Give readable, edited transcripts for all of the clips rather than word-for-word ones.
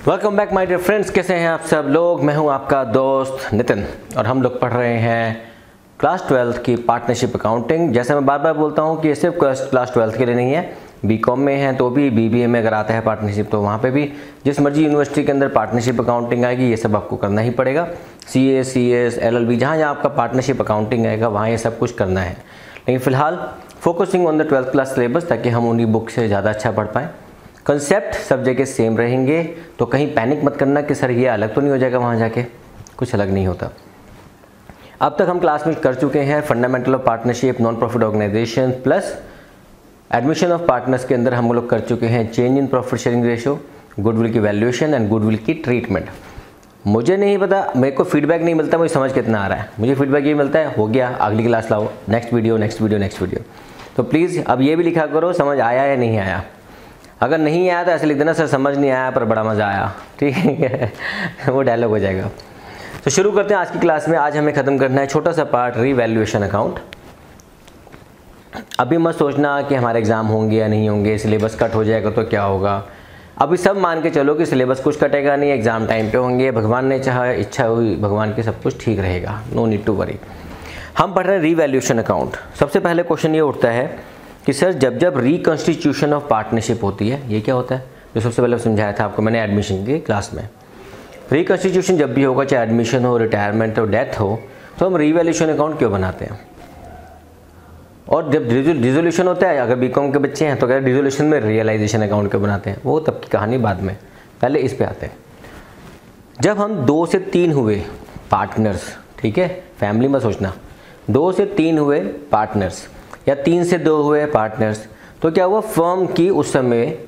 Welcome back my dear friends. कैसे हैं आप सब लोग? मैं हूं आपका दोस्त नितिन और हम लोग पढ़ रहे हैं क्लास 12th की पार्टनरशिप अकाउंटिंग। जैसे मैं बार बार बोलता हूं कि ये सिर्फ क्लास 12th के लिए नहीं है, बीकॉम में है तो भी, बीबीए में अगर आता है पार्टनरशिप तो वहाँ पे भी, जिस मर्जी यूनिवर्सिटी के अंदर पार्टनरशिप अकाउंटिंग आएगी ये सब आपको करना ही पड़ेगा। CA, CS, LLB जहाँ जहाँ आपका पार्टनरशिप अकाउंटिंग आएगा वहाँ ये सब कुछ करना है। लेकिन फ़िलहाल focusing on the 12th class syllabus, ताकि हम उन्हीं बुक से ज़्यादा अच्छा पढ़ पाएँ। कंसेप्ट सब जगह सेम रहेंगे, तो कहीं पैनिक मत करना कि सर ये अलग तो नहीं हो जाएगा, वहाँ जाके कुछ अलग नहीं होता। अब तक हम क्लास में कर चुके हैं fundamental of partnership, non profit organisation plus admission of partners के अंदर हम लोग कर चुके हैं change in profit sharing ratio, goodwill की वैल्यूएशन एंड गुडविल की ट्रीटमेंट। मुझे नहीं पता, मेरे को फीडबैक नहीं मिलता मुझे समझ कितना आ रहा है। मुझे फीडबैक ये मिलता है हो गया, अगली क्लास लाओ, next video next video next video. तो प्लीज़ अब ये भी लिखा करो समझ आया या नहीं आया। अगर नहीं आया तो ऐसे लिख देना सर समझ नहीं आया पर बड़ा मज़ा आया, ठीक है वो डायलॉग हो जाएगा। तो शुरू करते हैं आज की क्लास में। आज हमें ख़त्म करना है छोटा सा पार्ट, रीवैल्यूएशन अकाउंट। अभी मत सोचना कि हमारे एग्ज़ाम होंगे या नहीं होंगे, सिलेबस कट हो जाएगा तो क्या होगा। अभी सब मान के चलो कि सिलेबस कुछ कटेगा नहीं, एग्ज़ाम टाइम पे होंगे, भगवान ने चाहा, इच्छा हुई भगवान की, सब कुछ ठीक रहेगा, नो नीड टू वरी। हम पढ़ रहे हैं रीवैल्यूएशन अकाउंट। सबसे पहले क्वेश्चन ये उठता है कि सर जब रिकॉन्स्टिट्यूशन ऑफ पार्टनरशिप होती है, ये क्या होता है? जो सबसे पहले समझाया था आपको मैंने एडमिशन की क्लास में। रिकॉन्स्टिट्यूशन जब भी होगा, चाहे एडमिशन हो, रिटायरमेंट हो, डेथ हो, तो हम रीवैल्यूएशन अकाउंट क्यों बनाते हैं? और जब डिसोल्यूशन होता है, अगर बीकॉम के बच्चे हैं तो क्या डिसोल्यूशन में रियलाइजेशन अकाउंट क्यों बनाते हैं? वो तब की कहानी बाद में, पहले इस पे आते हैं। जब हम 2 से 3 हुए पार्टनर्स, ठीक है, फैमिली में सोचना, 2 से 3 हुए पार्टनर्स या 3 से 2 हुए पार्टनर्स, तो क्या हुआ, फर्म की उस समय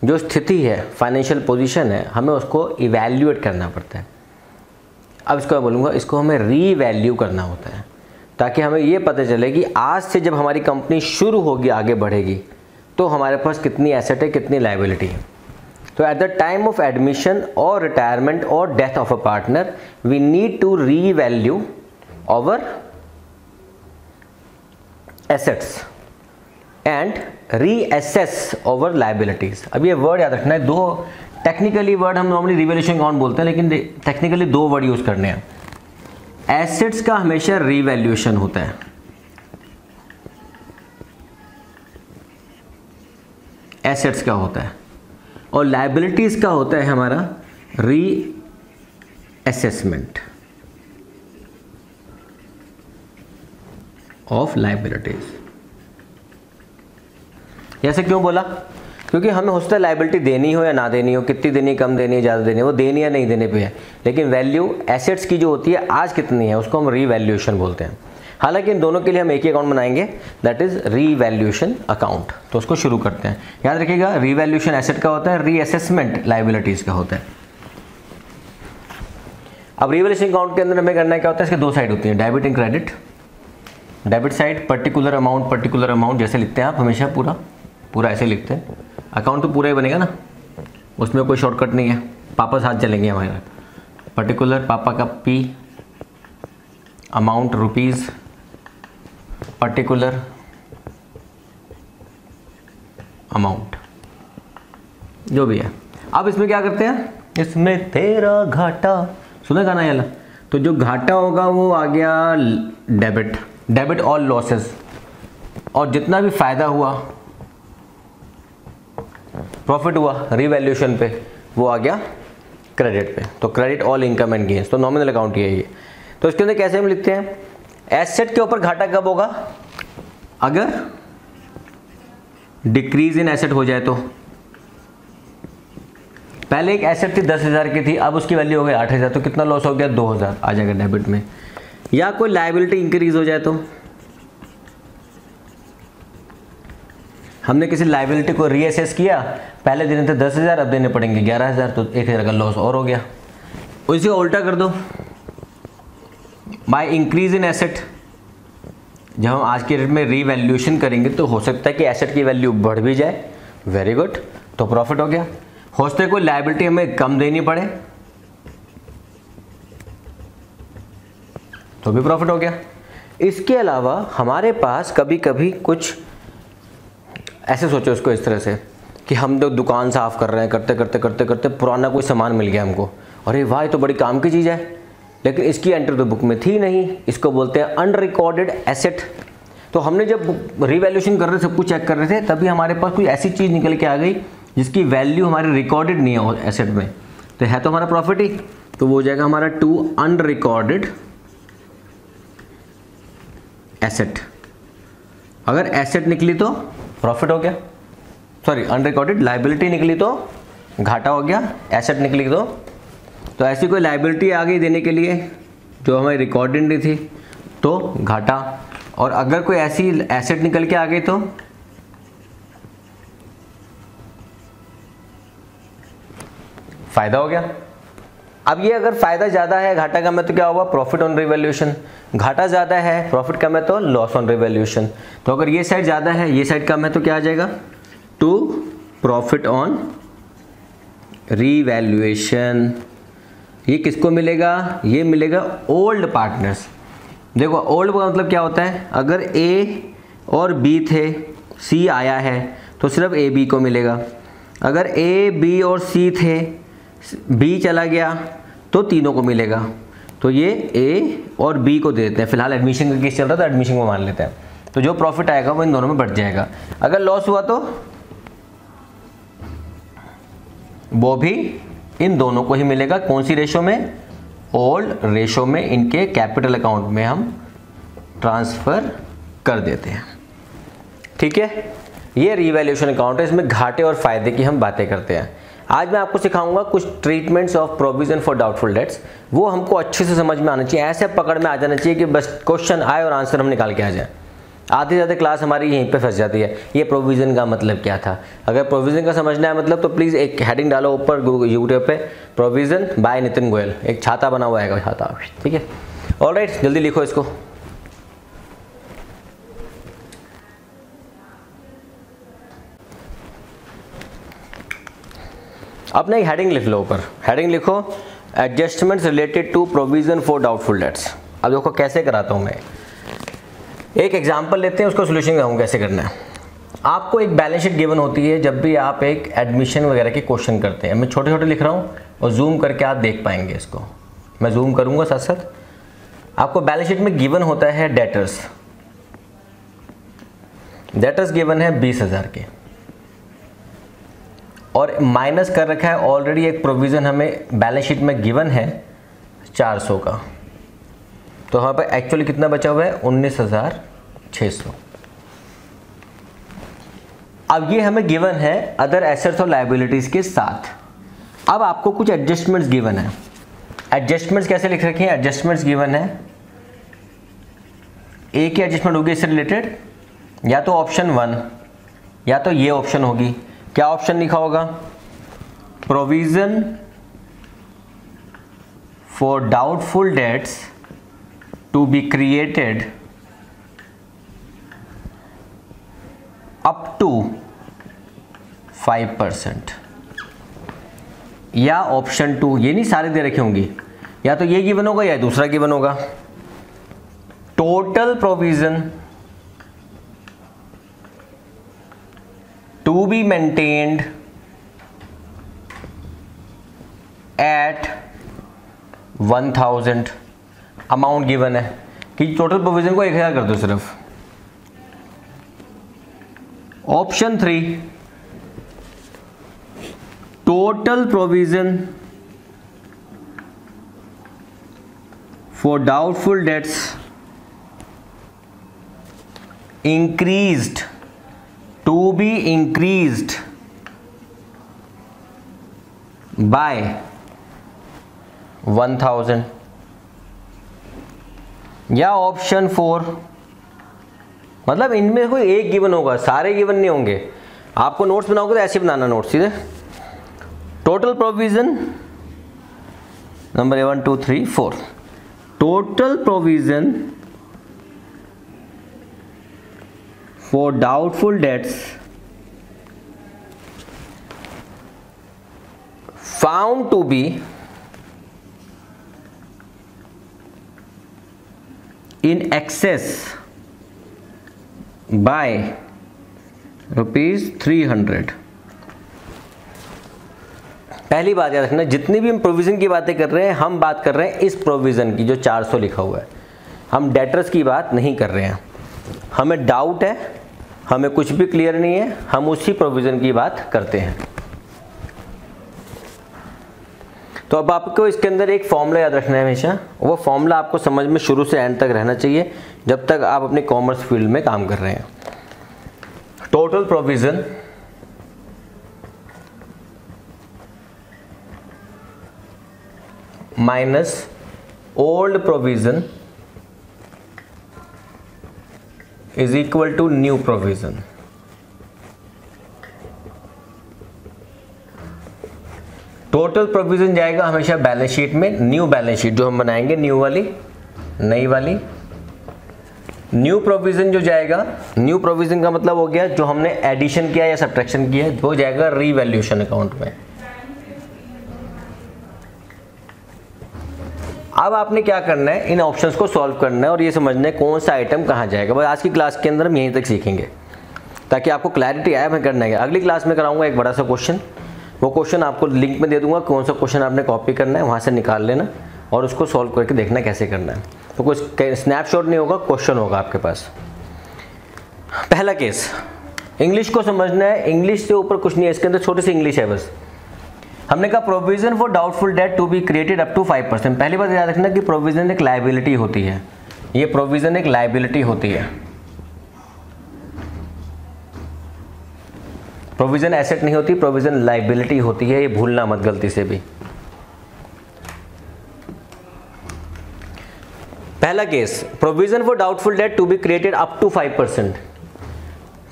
जो स्थिति है, फाइनेंशियल पोजीशन है, हमें उसको इवैल्यूएट करना पड़ता है। अब इसको मैं बोलूँगा, इसको हमें रीवैल्यू करना होता है, ताकि हमें ये पता चले कि आज से जब हमारी कंपनी शुरू होगी, आगे बढ़ेगी, तो हमारे पास कितनी एसेट है, कितनी लायबिलिटी है। तो at the time of admission और रिटायरमेंट और death of a partner we need to revalue our assets and reassess over liabilities। अब ये वर्ड याद रखना है, दो टेक्निकली वर्ड हम नॉर्मली रिवैल्यूएशन अकाउंट बोलते हैं, लेकिन टेक्निकली 2 वर्ड यूज करने हैं। एसेट्स का हमेशा रिवैल्यूएशन होता है, एसेट्स का होता है, और लायबिलिटीज का होता है हमारा रीअसेसमेंट ऑफ लायबिलिटीज। ऐसे क्यों बोला? क्योंकि हमें हो सकता है लायबिलिटी देनी हो या ना देनी हो, कितनी देनी, कम देनी, ज़्यादा देनी, वो देनी या नहीं देने पे है, लेकिन वैल्यू एसेट्स की जो होती है आज कितनी है उसको हम रीवैल्यूएशन बोलते हैं। हालांकि इन दोनों के लिए हम एक ही अकाउंट बनाएंगे, दैट इज रीवैल्यूएशन अकाउंट। तो उसको शुरू करते हैं। याद रखिएगा, रीवैल्यूएशन एसेट का होता है, रीअसेसमेंट लायबिलिटीज का होता है। अब रीवैल्यूएशन अकाउंट के अंदर हमें करना क्या होता है, इसके 2 साइड होती है, debit and credit. Debit side particular amount जैसे लिखते हैं आप, हमेशा पूरा ऐसे लिखते हैं। अकाउंट तो पूरा ही बनेगा ना, उसमें कोई शॉर्टकट नहीं है, पापा साथ चलेंगे हमारे। पर्टिकुलर पापा का P, amount rupees, particular amount, जो भी है। अब इसमें क्या करते हैं, इसमें तेरा घाटा, सुना गाना याला, तो जो घाटा होगा वो आ गया डेबिट ऑल लॉसेस, और जितना भी फायदा हुआ, प्रॉफिट हुआ रीवैल्यूएशन पे, वो आ गया क्रेडिट पे। तो credit all income and gains, तो नॉमिनल अकाउंट ही है ये। तो इसके अंदर कैसे हम लिखते हैं, एसेट के ऊपर घाटा कब होगा, अगर डिक्रीज इन एसेट हो जाए। तो पहले एक एसेट थी 10,000 की थी, अब उसकी वैल्यू हो गई 8,000, तो कितना लॉस हो गया, 2,000 आ जाएगा डेबिट में। या कोई लायबिलिटी इंक्रीज हो जाए, तो हमने किसी लायबिलिटी को रीअसेस किया, पहले देने थे 10,000, अब देने पड़ेंगे 11,000, तो 1,000 का लॉस और हो गया। उसी को उल्टा कर दो, बाय इंक्रीज इन एसेट। जब हम आज के डेट में रीवैल्यूएशन करेंगे तो हो सकता है कि एसेट की वैल्यू बढ़ भी जाए, वेरी गुड, तो प्रॉफिट हो गया। हो सकता है कोई लायबिलिटी हमें कम देनी पड़े, तो भी प्रॉफिट हो गया। इसके अलावा हमारे पास कभी कभी कुछ ऐसे सोचो इसको इस तरह से कि हम तो दुकान साफ़ कर रहे हैं, करते करते करते करते पुराना कोई सामान मिल गया हमको, अरे वाह ये तो बड़ी काम की चीज़ है, लेकिन इसकी एंट्री तो बुक में थी नहीं, इसको बोलते हैं अनरिकॉर्डेड एसेट। तो हमने जब रिवैल्यूएशन कर रहे थे, सब कुछ चेक कर रहे थे, तभी हमारे पास कोई ऐसी चीज़ निकल के आ गई जिसकी वैल्यू हमारी रिकॉर्डेड नहीं है एसेट में, तो है तो हमारा प्रॉफिट ही, तो वो हो जाएगा हमारा टू अनरिकॉर्डेड एसेट। अगर एसेट निकली तो प्रॉफिट हो गया, सॉरी अनरिकॉर्डेड लायबिलिटी निकली तो घाटा हो गया, एसेट निकली तो ऐसी कोई लायबिलिटी आ गई देने के लिए जो हमारी रिकॉर्डेड नहीं थी तो घाटा, और अगर कोई ऐसी एसेट निकल के आ गई तो फायदा हो गया। अब ये अगर फायदा ज़्यादा है, घाटा कम है तो क्या होगा, प्रॉफिट ऑन रिवैल्यूएशन। घाटा ज़्यादा है, प्रॉफिट कम है तो लॉस ऑन रिवैल्यूएशन। तो अगर ये साइड ज़्यादा है, ये साइड कम है तो क्या आ जाएगा, टू प्रॉफिट ऑन रिवैल्यूएशन। ये किसको मिलेगा, ये मिलेगा ओल्ड पार्टनर्स। देखो ओल्ड का मतलब क्या होता है, अगर ए और बी थे, सी आया है तो सिर्फ ए बी को मिलेगा। अगर ए बी और सी थे, बी चला गया तो तीनों को मिलेगा। तो ये ए और बी को दे देते हैं, फिलहाल एडमिशन का केस चल रहा है तो एडमिशन को मान लेते हैं। तो जो प्रॉफिट आएगा वो इन दोनों में बढ़ जाएगा। अगर लॉस हुआ तो वो भी इन दोनों को ही मिलेगा। कौन सी रेशो में, ओल्ड रेशो में, इनके कैपिटल अकाउंट में हम ट्रांसफर कर देते हैं। ठीक है, ये रिवैल्यूएशन अकाउंट है, इसमें घाटे और फायदे की हम बातें करते हैं। आज मैं आपको सिखाऊंगा कुछ treatments of provision for doubtful dates, वो हमको अच्छे से समझ में आना चाहिए, ऐसे पकड़ में आ जाना चाहिए कि बस क्वेश्चन आए और आंसर हम निकाल के आ जाए। आधी से ज़्यादा क्लास हमारी यहीं पे फंस जाती है, ये प्रोविज़न का मतलब क्या था। अगर प्रोविज़न का समझना है मतलब तो प्लीज़ एक हेडिंग डालो ऊपर यूट्यूब पे, प्रोविज़न बाय नितिन गोयल, एक छाता बना हुआ आएगा, छाता। ठीक है, ऑलराइट, जल्दी लिखो इसको। अपने एक हेडिंग लिख लो ऊपर, हेडिंग लिखो adjustments related to provision for doubtful debts. अब देखो कैसे कराता हूँ मैं, एक एग्जांपल लेते हैं, उसको सोल्यूशन कराऊँ कैसे करना है। आपको एक बैलेंस शीट गिवन होती है जब भी आप एक एडमिशन वगैरह के क्वेश्चन करते हैं। मैं छोटे छोटे लिख रहा हूँ और जूम करके आप देख पाएंगे इसको, मैं जूम करूँगा साथ साथ। आपको बैलेंस शीट में गिवन होता है डेटर्स, डेटर्स गिवन है 20,000 के, और माइनस कर रखा है ऑलरेडी एक प्रोविज़न हमें बैलेंस शीट में गिवन है 400 का। तो यहाँ पर एक्चुअली कितना बचा हुआ है, 19,600। अब ये हमें गिवन है अदर एसेट्स और लायबिलिटीज के साथ। अब आपको कुछ एडजस्टमेंट्स गिवन है। एडजस्टमेंट्स कैसे लिख रखे हैं, एडजस्टमेंट्स गिवन है, ए की एडजस्टमेंट होगी इससे रिलेटेड, या तो ऑप्शन 1 या तो ये ऑप्शन होगी। क्या ऑप्शन लिखा होगा, provision for doubtful dates to be created up to 5%, या ऑप्शन 2, ये नहीं सारे दे रखे होंगी, या तो ये गिवन होगा या दूसरा गिवन होगा, total provision to be maintained at 1000, amount given है कि टोटल प्रोविजन को 1000 कर दो सिर्फ। Option 3, total provision for doubtful debts increased to be increased by 1000, या ऑप्शन 4, मतलब इनमें कोई एक गिवन होगा, सारे गिवन नहीं होंगे। आपको नोट्स बनाओगे तो ऐसे बनाना नोट्स सीधे। Total provision number 1 2 3 4, total provision for doubtful debts found to be in excess by rupees 300, पहली बात याद रखना, जितनी भी हम प्रोविज़न की बातें कर रहे हैं, हम बात कर रहे हैं इस प्रोविज़न की जो 400 लिखा हुआ है, हम डेटर्स की बात नहीं कर रहे हैं। हमें डाउट है, हमें कुछ भी क्लियर नहीं है, हम उसी प्रोविज़न की बात करते हैं। तो अब आपको इसके अंदर एक फॉर्मूला याद रखना है हमेशा, वो फॉर्मूला आपको समझ में शुरू से एंड तक रहना चाहिए जब तक आप अपने कॉमर्स फील्ड में काम कर रहे हैं। Total provision minus old provision is equal to new provision. Total provision जाएगा हमेशा बैलेंस शीट में, न्यू बैलेंस शीट जो हम बनाएंगे, न्यू वाली, नई वाली। न्यू प्रोविज़न जो जाएगा, न्यू प्रोविज़न का मतलब हो गया जो हमने एडिशन किया या सब्ट्रैक्शन किया, वो जाएगा रीवैल्यूएशन अकाउंट में। अब आपने क्या करना है, इन ऑप्शंस को सॉल्व करना है और ये समझना है कौन सा आइटम कहाँ जाएगा। बस आज की क्लास के अंदर हम यहीं तक सीखेंगे ताकि आपको क्लैरिटी आए। मैं करना है अगली क्लास में कराऊंगा एक बड़ा सा क्वेश्चन, वो क्वेश्चन आपको लिंक में दे दूंगा, कौन सा क्वेश्चन आपने कॉपी करना है, वहाँ से निकाल लेना और उसको सॉल्व करके देखना कैसे करना है। तो कोई स्नैपशॉट नहीं होगा, क्वेश्चन होगा आपके पास। पहला केस, इंग्लिश को समझना है, इंग्लिश से ऊपर कुछ नहीं है, इसके अंदर छोटी सी इंग्लिश है बस। हमने कहा provision for doubtful debt to be created up to 5%। पहली बात याद रखना कि प्रोविजन एक लायबिलिटी होती है, ये प्रोविजन एक लायबिलिटी होती है। प्रोविजन एसेट नहीं होती, प्रोविजन लायबिलिटी होती है, ये भूलना मत गलती से भी। पहला केस, provision for doubtful debt to be created up to 5%।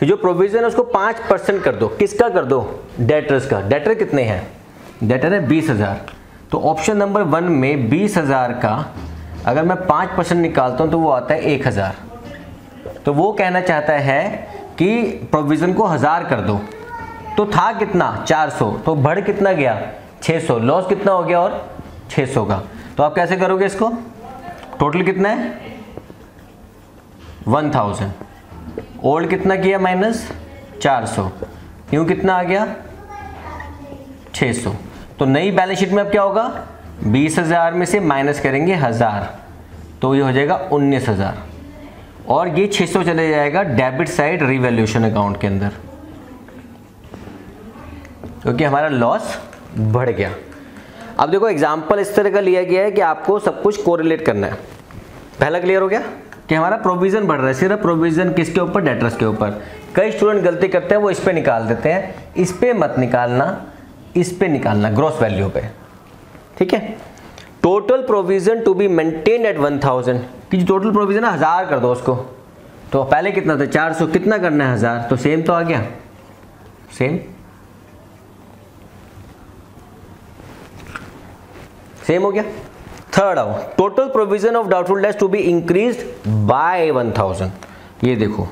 जो प्रोविजन है उसको 5% कर दो। किसका कर दो? डेटर्स का। डेटर कितने हैं? डेटर है 20,000। तो ऑप्शन नंबर 1 में 20,000 का अगर मैं 5% निकालता हूं तो वो आता है 1,000। तो वो कहना चाहता है कि प्रोविजन को 1000 कर दो। तो था कितना? 400। तो बढ़ कितना गया? 600। लॉस कितना हो गया? और 600 का। तो आप कैसे करोगे इसको? टोटल कितना है? 1000। ओल्ड कितना किया? माइनस 400। न्यू कितना आ गया? 600। तो नई बैलेंस शीट में अब क्या होगा? 20,000 में से माइनस करेंगे 1000, तो ये हो जाएगा 19,000 और ये 600 चले जाएगा डेबिट साइड रिवैल्यूएशन अकाउंट के अंदर, क्योंकि हमारा लॉस बढ़ गया। अब देखो एग्जाम्पल इस तरह का लिया गया है कि आपको सब कुछ कोरिलेट करना है। पहला क्लियर हो गया कि हमारा प्रोविजन बढ़ रहा है, सिर्फ प्रोविजन किसके ऊपर? डेटर्स के ऊपर। कई स्टूडेंट गलती करते हैं, वो इस पे निकाल देते हैं, इस पे मत निकालना, इस पे निकालना ग्रॉस वैल्यू पे, ठीक है। Total provision to be maintain at 1000, कि जो टोटल प्रोविजन है 1000 कर दो उसको। तो पहले कितना था? 400। कितना करना है? 1000। तो सेम तो आ गया, सेम हो गया। थर्ड आओ, total provision of doubtful debts to be increased by 1000। ये देखो,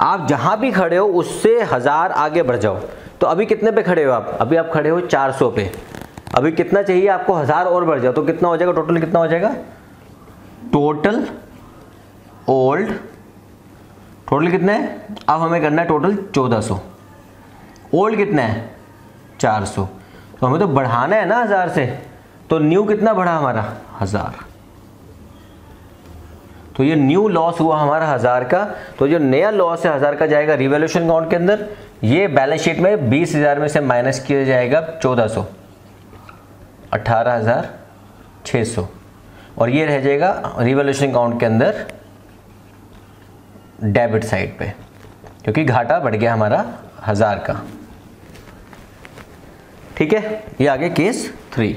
आप जहां भी खड़े हो उससे 1000 आगे बढ़ जाओ। तो अभी कितने पे खड़े हो आप? अभी आप खड़े हो 400 पे। अभी कितना चाहिए आपको? 1000 और बढ़ जाओ तो कितना हो जाएगा? टोटल कितना हो जाएगा? टोटल ओल्ड, टोटल कितना है? अब हमें करना है टोटल 1400। ओल्ड कितना है? 400। तो हमें तो बढ़ाना है ना 1000 से। तो न्यू कितना बढ़ा हमारा? 1000। तो ये न्यू लॉस हुआ हमारा 1000 का। तो जो नया लॉस है 1000 का जाएगा रिवैल्यूएशन अकाउंट के अंदर। ये बैलेंस शीट में 20,000 में से माइनस किया जाएगा 1400, 18,600 और ये रह जाएगा रिवैल्यूएशन अकाउंट के अंदर डेबिट साइड पे, क्योंकि घाटा बढ़ गया हमारा 1000 का, ठीक है। ये आगे केस 3।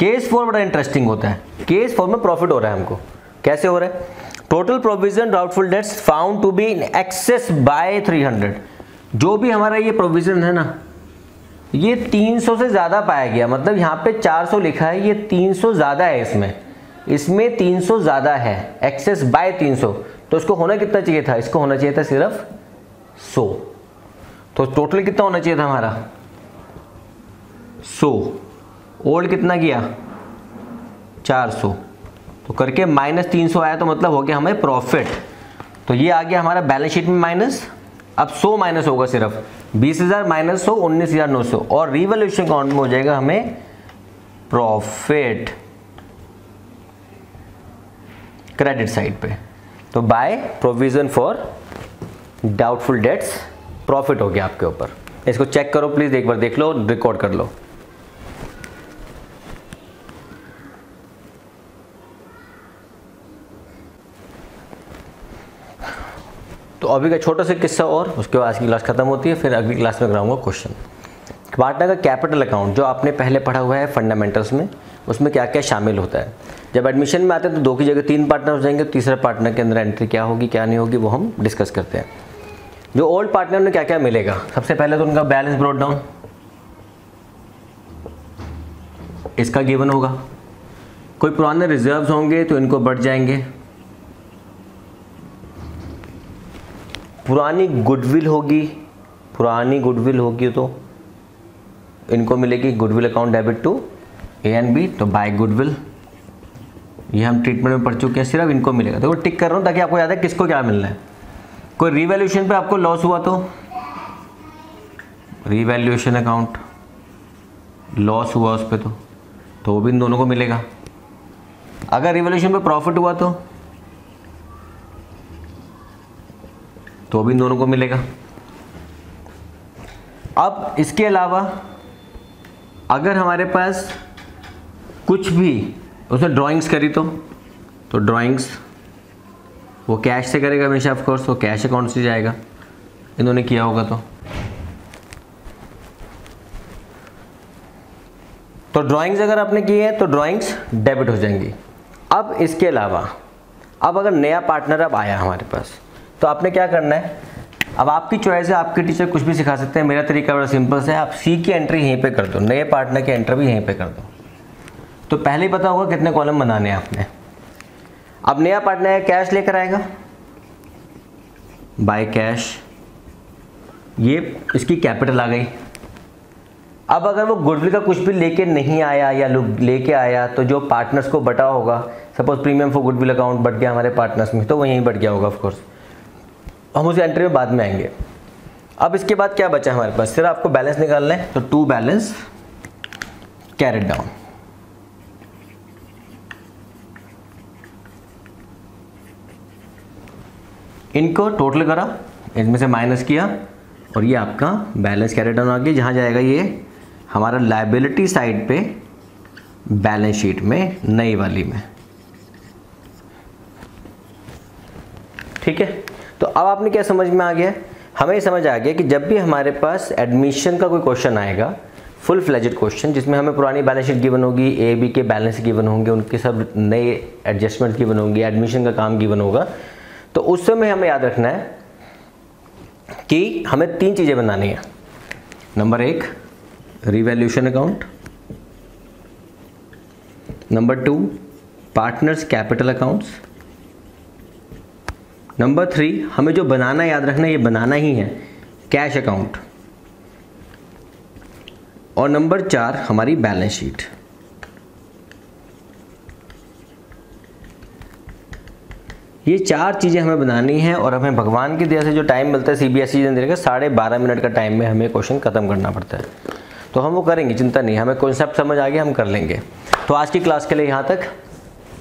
केस 4 बड़ा इंटरेस्टिंग होता है। केस 4 में प्रॉफिट हो रहा है हमको। कैसे हो रहा है? Total provision doubtful debts found to be in excess by 300। जो भी हमारा ये प्रोविजन है ना, ये 300 से ज़्यादा पाया गया। मतलब यहाँ पे 400 लिखा है, ये 300 ज़्यादा है इसमें 300 ज़्यादा है, एक्सेस बाय 300। तो इसको होना कितना चाहिए था? इसको होना चाहिए था सिर्फ 100। तो टोटल कितना होना चाहिए था हमारा? 100। ओल्ड कितना किया? 400। तो करके माइनस 300 आया, तो मतलब हो गया हमें प्रॉफिट। तो ये आ गया हमारा बैलेंस शीट में माइनस अब 100 माइनस होगा सिर्फ 20,000 माइनस 100 19,900 और रिवैल्यूएशन अकाउंट में हो जाएगा हमें प्रॉफिट क्रेडिट साइड पे। तो by provision for doubtful dates profit हो गया आपके ऊपर। इसको चेक करो प्लीज, एक बार देख लो, रिकॉर्ड कर लो। तो अभी का छोटा सा किस्सा और उसके बाद आज की क्लास खत्म होती है, फिर अगली क्लास में कराऊंगा क्वेश्चन। पार्टनर का कैपिटल अकाउंट जो आपने पहले पढ़ा हुआ है फंडामेंटल्स में, उसमें क्या क्या शामिल होता है। जब एडमिशन में आते हैं तो 2 की जगह 3 पार्टनर हो जाएंगे, तीसरे पार्टनर के अंदर एंट्री क्या होगी क्या नहीं होगी वो हम डिस्कस करते हैं। जो ओल्ड पार्टनर में क्या क्या मिलेगा, सबसे पहले तो उनका बैलेंस ब्रॉट डाउन, इसका गिवन होगा। कोई पुराने रिजर्व्स होंगे तो इनको बढ़ जाएंगे। पुरानी गुडविल होगी तो इनको मिलेगी goodwill account debit to A and B, तो बाय गुडविल। ये हम ट्रीटमेंट में पढ़ चुके हैं, सिर्फ इनको मिलेगा। देखो टिक कर रहा हूँ ताकि आपको याद है किसको क्या मिलना है। कोई रिवैल्यूएशन पे आपको लॉस हुआ तो रिवैल्यूएशन अकाउंट लॉस हुआ उस पर तो वो भी इन दोनों को मिलेगा। अगर रिवैल्यूएशन पे प्रॉफिट हुआ तो भी इन दोनों को मिलेगा। अब इसके अलावा अगर हमारे पास कुछ भी उसने ड्राइंग्स करी तो ड्राइंग्स वो कैश से करेगा हमेशा, ऑफ कोर्स वो कैश अकाउंट से जाएगा इन्होंने किया होगा तो ड्राइंग्स अगर आपने की है तो ड्राइंग्स डेबिट हो जाएंगी। अब इसके अलावा अब अगर नया पार्टनर अब आया हमारे पास तो आपने क्या करना है, अब आपकी चॉइस है, आपके टीचर कुछ भी सिखा सकते हैं। मेरा तरीका बड़ा सिंपल है, आप सी की एंट्री यहीं पे कर दो, नए पार्टनर की एंट्री भी यहीं पे कर दो। तो पहले ही पता होगा कितने कॉलम बनाने हैं आपने। अब नया पार्टनर कैश लेकर आएगा, बाय कैश, ये इसकी कैपिटल आ गई। अब अगर वो गुडविल का कुछ भी लेके नहीं आया या लेके आया तो जो पार्टनर्स को बटा होगा, suppose premium for goodwill account बढ़ गया हमारे पार्टनर्स में तो वो यहीं बढ़ गया होगा, ऑफ कोर्स हम उस एंट्री में बाद में आएंगे। अब इसके बाद क्या बचा हमारे पास, सिर्फ आपको बैलेंस निकालना है, तो टू बैलेंस कैरिड डाउन। इनको टोटल करा, इनमें से माइनस किया और ये आपका बैलेंस कैरिड डाउन आ गया, जहां जाएगा ये हमारा लायबिलिटी साइड पे बैलेंस शीट में नई वाली में। ठीक है, तो अब आपने क्या समझ में आ गया, हमें समझ आ गया कि जब भी हमारे पास एडमिशन का कोई क्वेश्चन आएगा, फुल फ्लेजेड क्वेश्चन जिसमें हमें पुरानी बैलेंस शीट गिवन होगी, ए बी के बैलेंस गिवन होंगे, उनके सब नए एडजस्टमेंट गिवन होंगे, एडमिशन का काम गिवन होगा, तो उस समय हमें याद रखना है कि हमें 3 चीज़ें बनानी है। Number 1 revaluation account, number 2 partners capital accounts, number 3 हमें जो बनाना याद रखना है, ये बनाना ही है कैश अकाउंट, और नंबर 4 हमारी बैलेंस शीट। ये 4 चीज़ें हमें बनानी है और हमें भगवान की दया से जो टाइम मिलता है सीबीएसई ने का 12.5 मिनट का टाइम में हमें क्वेश्चन खत्म करना पड़ता है, तो हम वो करेंगे, चिंता नहीं, हमें कॉन्सेप्ट समझ आ गया, हम कर लेंगे। तो आज की क्लास के लिए यहाँ तक,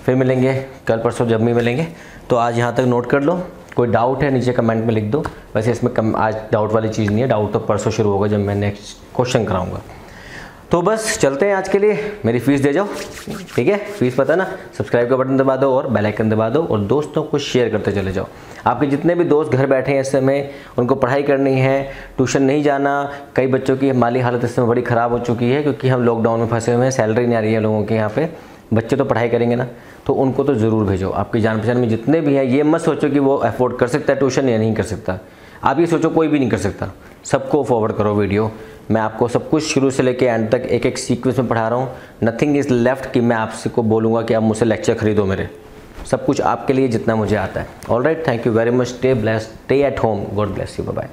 फिर मिलेंगे कल परसों जब भी मिलेंगे। तो आज यहाँ तक नोट कर लो, कोई डाउट है नीचे कमेंट में लिख दो। वैसे इसमें आज डाउट वाली चीज़ नहीं है, डाउट तो परसों शुरू होगा जब मैं नेक्स्ट क्वेश्चन कराऊंगा। तो बस चलते हैं आज के लिए, मेरी फ़ीस दे जाओ, ठीक है, फ़ीस पता ना, सब्सक्राइब का बटन दबा दो और बेल आइकन दबा दो और दोस्तों को शेयर करते चले जाओ। आपके जितने भी दोस्त घर बैठे हैं इस समय, उनको पढ़ाई करनी है, ट्यूशन नहीं जाना, कई बच्चों की माली हालत इस समय बड़ी ख़राब हो चुकी है क्योंकि हम लॉकडाउन में फंसे हुए हैं, सैलरी नहीं आ रही है लोगों के यहाँ पे, बच्चे तो पढ़ाई करेंगे ना, तो उनको तो ज़रूर भेजो। आपकी जान पहचान में जितने भी हैं, ये मत सोचो कि वो अफोर्ड कर सकता है ट्यूशन या नहीं कर सकता, आप ये सोचो कोई भी नहीं कर सकता, सबको फॉरवर्ड करो वीडियो। मैं आपको सब कुछ शुरू से लेके एंड तक एक एक सीक्वेंस में पढ़ा रहा हूँ, नथिंग इज़ लेफ्ट कि मैं आपसे को बोलूँगा कि आप मुझसे लेक्चर खरीदो मेरे, सब कुछ आपके लिए जितना मुझे आता है। Alright, thank you very much, stay blessed, stay at home, God bless you, bye bye.